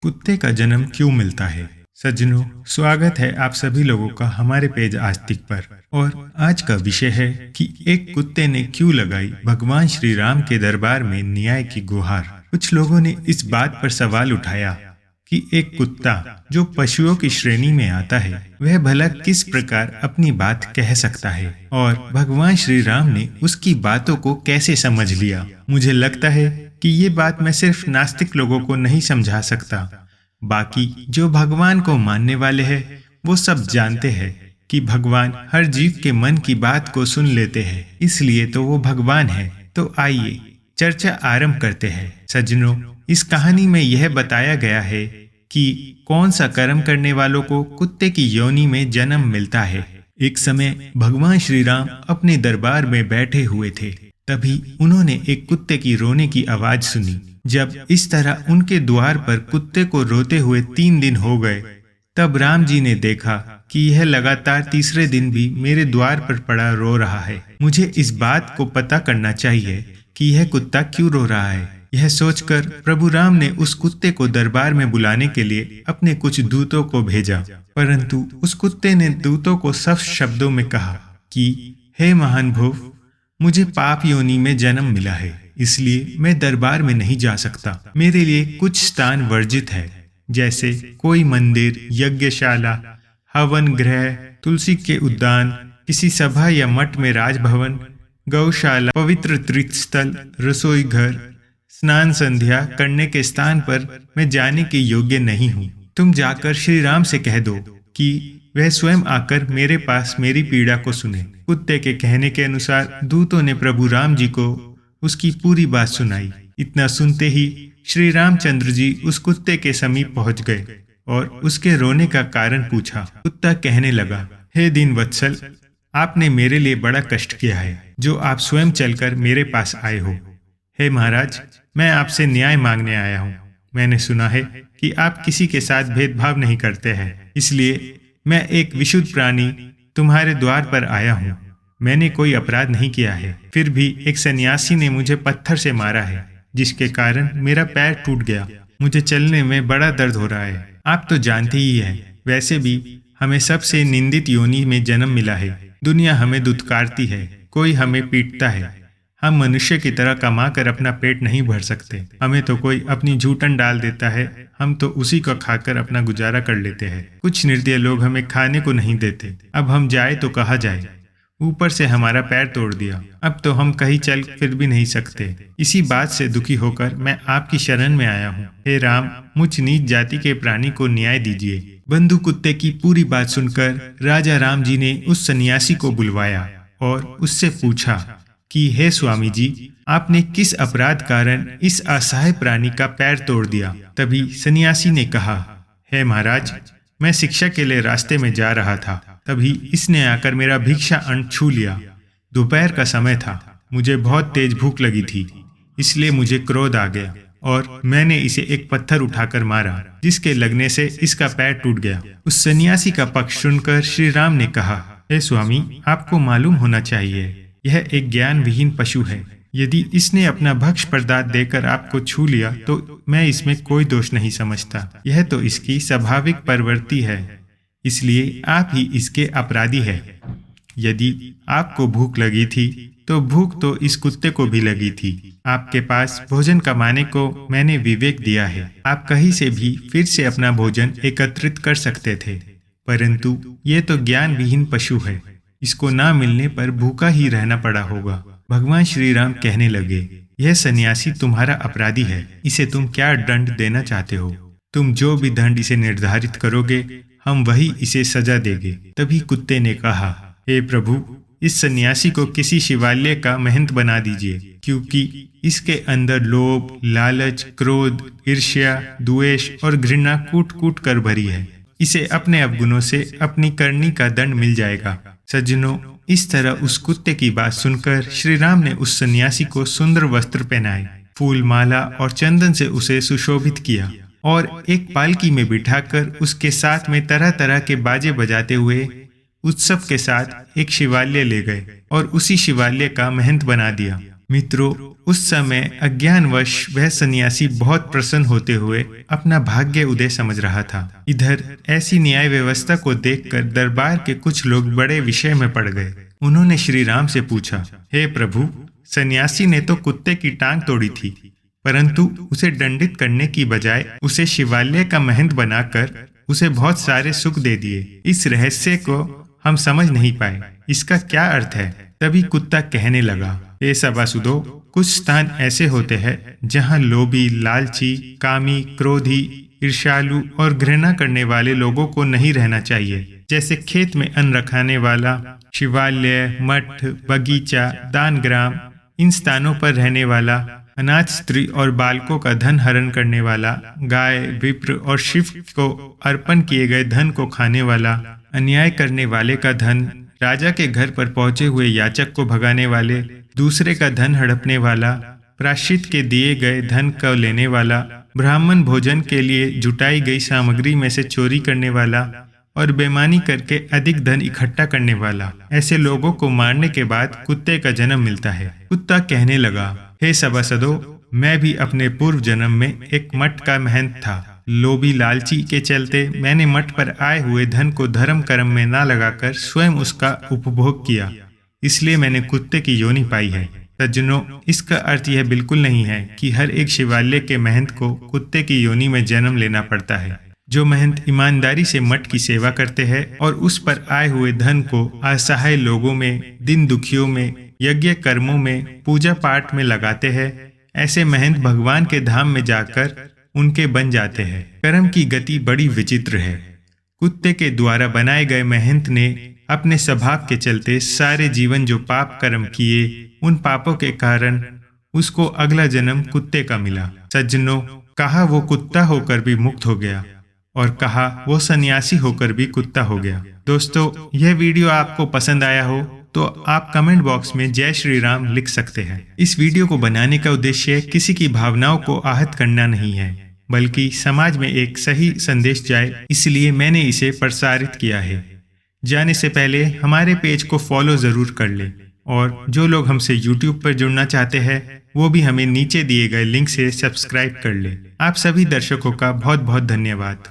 कुत्ते का जन्म क्यों मिलता है। सज्जनों, स्वागत है आप सभी लोगों का हमारे पेज आस्तिक पर। और आज का विषय है कि एक कुत्ते ने क्यों लगाई भगवान श्री राम के दरबार में न्याय की गुहार। कुछ लोगों ने इस बात पर सवाल उठाया कि एक कुत्ता जो पशुओं की श्रेणी में आता है, वह भला किस प्रकार अपनी बात कह सकता है और भगवान श्री राम ने उसकी बातों को कैसे समझ लिया। मुझे लगता है कि ये बात मैं सिर्फ नास्तिक लोगों को नहीं समझा सकता, बाकी जो भगवान को मानने वाले हैं वो सब जानते हैं कि भगवान हर जीव के मन की बात को सुन लेते हैं, इसलिए तो वो भगवान है। तो आइए चर्चा आरंभ करते हैं। सज्जनों, इस कहानी में यह बताया गया है कि कौन सा कर्म करने वालों को कुत्ते की योनि में जन्म मिलता है। एक समय भगवान श्री राम अपने दरबार में बैठे हुए थे, तभी उन्होंने एक कुत्ते की रोने की आवाज सुनी। जब इस तरह उनके द्वार पर कुत्ते को रोते हुए 3 दिन हो गए, तब राम जी ने देखा कि यह लगातार तीसरे दिन भी मेरे द्वार पर पड़ा रो रहा है। मुझे इस बात को पता करना चाहिए कि यह कुत्ता क्यों रो रहा है। यह सोचकर प्रभु राम ने उस कुत्ते को दरबार में बुलाने के लिए अपने कुछ दूतों को भेजा, परंतु उस कुत्ते ने दूतों को सख्त शब्दों में कहा कि हे महान भोव, मुझे पाप योनि में जन्म मिला है, इसलिए मैं दरबार में नहीं जा सकता। मेरे लिए कुछ स्थान वर्जित है, जैसे कोई मंदिर, यज्ञशाला, हवन गृह, तुलसी के उद्यान, किसी सभा या मठ में राजभवन, गौशाला, पवित्र तीर्थस्थल, रसोई घर, स्नान संध्या करने के स्थान पर मैं जाने के योग्य नहीं हूँ। तुम जाकर श्री राम से कह दो कि वह स्वयं आकर मेरे पास मेरी पीड़ा को सुने। कुत्ते के कहने के अनुसार दूतों ने प्रभु राम जी को उसकी पूरी बात सुनाई। इतना सुनते ही श्री रामचंद्र जी उस कुत्ते के समीप पहुंच गए और उसके रोने का कारण पूछा। कुत्ता कहने लगा, हे दीन वत्सल, आपने मेरे लिए बड़ा कष्ट किया है, जो आप स्वयं चलकर मेरे पास आए हो। हे महाराज, मैं आपसे न्याय मांगने आया हूँ। मैंने सुना है कि आप किसी के साथ भेदभाव नहीं करते हैं, इसलिए मैं एक विशुद्ध प्राणी तुम्हारे द्वार पर आया हूँ। मैंने कोई अपराध नहीं किया है, फिर भी एक सन्यासी ने मुझे पत्थर से मारा है, जिसके कारण मेरा पैर टूट गया। मुझे चलने में बड़ा दर्द हो रहा है। आप तो जानते ही हैं, वैसे भी हमें सबसे निंदित योनि में जन्म मिला है। दुनिया हमें दुत्कारती है, कोई हमें पीटता है। हम मनुष्य की तरह कमा कर अपना पेट नहीं भर सकते। हमें तो कोई अपनी झूठन डाल देता है, हम तो उसी को खाकर अपना गुजारा कर लेते हैं। कुछ निर्दय लोग हमें खाने को नहीं देते, अब हम जाए तो कहा जाए। ऊपर से हमारा पैर तोड़ दिया, अब तो हम कहीं चल फिर भी नहीं सकते। इसी बात से दुखी होकर मैं आपकी शरण में आया हूँ। हे राम, मुझ नीच जाति के प्राणी को न्याय दीजिए। बंधु कुत्ते की पूरी बात सुनकर राजा राम जी ने उस सन्यासी को बुलवाया और उससे पूछा कि हे स्वामी जी, आपने किस अपराध कारण इस असहाय प्राणी का पैर तोड़ दिया। तभी सन्यासी ने कहा, हे महाराज, मैं शिक्षा के लिए रास्ते में जा रहा था, तभी इसने आकर मेरा भिक्षा अन्न छू लिया। दोपहर का समय था, मुझे बहुत तेज भूख लगी थी, इसलिए मुझे क्रोध आ गया और मैंने इसे एक पत्थर उठाकर मारा, जिसके लगने से इसका पैर टूट गया। उस सन्यासी का पक्ष सुनकर श्री राम ने कहा, हे स्वामी, आपको मालूम होना चाहिए, यह एक ज्ञान विहीन पशु है। यदि इसने अपना भक्ष पदार्थ देकर आपको छू लिया तो मैं इसमें कोई दोष नहीं समझता। यह तो इसकी स्वाभाविक प्रवृत्ति है, इसलिए आप ही इसके अपराधी हैं। यदि आपको भूख लगी थी तो भूख तो इस कुत्ते को भी लगी थी। आपके पास भोजन कमाने को मैंने विवेक दिया है। आप कहीं से भी फिर से अपना भोजन एकत्रित कर सकते थे, परंतु ये तो ज्ञान विहीन पशु है, इसको ना मिलने पर भूखा ही रहना पड़ा होगा। भगवान श्री राम कहने लगे, यह सन्यासी तुम्हारा अपराधी है, इसे तुम क्या दंड देना चाहते हो? तुम जो भी दंड इसे निर्धारित करोगे, हम वही इसे सजा देंगे। तभी कुत्ते ने कहा, हे प्रभु, इस सन्यासी को किसी शिवालय का महंत बना दीजिए, क्योंकि इसके अंदर लोभ, लालच, क्रोध, ईर्ष्या, द्वेष और घृणा कूट कूट कर भरी है। इसे अपने अवगुणों से अपनी करनी का दंड मिल जाएगा। सज्जनों, इस तरह उस कुत्ते की बात सुनकर श्री राम ने उस सन्यासी को सुंदर वस्त्र पहनाए, फूल, माला और चंदन से उसे सुशोभित किया और एक पालकी में बिठाकर उसके साथ में तरह तरह के बाजे बजाते हुए उत्सव के साथ एक शिवालय ले गए और उसी शिवालय का महंत बना दिया। मित्रों, उस समय अज्ञानवश वह सन्यासी बहुत प्रसन्न होते हुए अपना भाग्य उदय समझ रहा था। इधर ऐसी न्याय व्यवस्था को देखकर दरबार के कुछ लोग बड़े विषय में पड़ गए। उन्होंने श्री राम से पूछा, हे प्रभु, सन्यासी ने तो कुत्ते की टांग तोड़ी थी, परंतु उसे दंडित करने की बजाय उसे शिवालय का महंत बनाकर उसे बहुत सारे सुख दे दिए। इस रहस्य को हम समझ नहीं पाए, इसका क्या अर्थ है? तभी कुत्ता कहने लगा, हे सभासदों, कुछ स्थान ऐसे होते हैं जहां लोभी, लालची, कामी, क्रोधी, ईर्ष्यालु और घृणा करने वाले लोगों को नहीं रहना चाहिए। जैसे खेत में अन्न रखाने वाला, शिवालय, मठ, बगीचा, दानग्राम, इन स्थानों पर रहने वाला, अनाथ स्त्री और बालकों का धन हरण करने वाला, गाय, विप्र और शिव को अर्पण किए गए धन को खाने वाला, अन्याय करने वाले का धन, राजा के घर पर पहुंचे हुए याचक को भगाने वाले, दूसरे का धन हड़पने वाला, प्रायश्चित के दिए गए धन को लेने वाला, ब्राह्मण भोजन के लिए जुटाई गई सामग्री में से चोरी करने वाला और बेईमानी करके अधिक धन इकट्ठा करने वाला, ऐसे लोगों को मारने के बाद कुत्ते का जन्म मिलता है। कुत्ता कहने लगा, हे सभासदों, मैं भी अपने पूर्व जन्म में एक मठ का महंत था। लोभी लालची के चलते मैंने मठ पर आए हुए धन को धर्म कर्म में ना लगाकर स्वयं उसका उपभोग किया, इसलिए मैंने कुत्ते की योनि पाई है। सज्जनों, इसका अर्थ यह बिल्कुल नहीं है कि हर एक शिवालय के महंत को कुत्ते की योनि में जन्म लेना पड़ता है। जो महंत ईमानदारी से मठ की सेवा करते हैं और उस पर आए हुए धन को असहाय लोगों में, दिन दुखियों में, यज्ञ कर्मों में, पूजा पाठ में लगाते हैं, ऐसे महंत भगवान के धाम में जाकर उनके बन जाते हैं। कर्म की गति बड़ी विचित्र है। कुत्ते के द्वारा बनाए गए महंत ने अपने स्वभाव के चलते सारे जीवन जो पाप कर्म किए, उन पापों के कारण उसको अगला जन्म कुत्ते का मिला। सज्जनों, कहा वो कुत्ता होकर भी मुक्त हो गया और कहा वो सन्यासी होकर भी कुत्ता हो गया। दोस्तों, यह वीडियो आपको पसंद आया हो तो आप कमेंट बॉक्स में जय श्री राम लिख सकते हैं। इस वीडियो को बनाने का उद्देश्य किसी की भावनाओं को आहत करना नहीं है, बल्कि समाज में एक सही संदेश जाए, इसलिए मैंने इसे प्रसारित किया है। जाने से पहले हमारे पेज को फॉलो जरूर कर लें और जो लोग हमसे यूट्यूब पर जुड़ना चाहते हैं वो भी हमें नीचे दिए गए लिंक से सब्सक्राइब कर लें। आप सभी दर्शकों का बहुत बहुत धन्यवाद।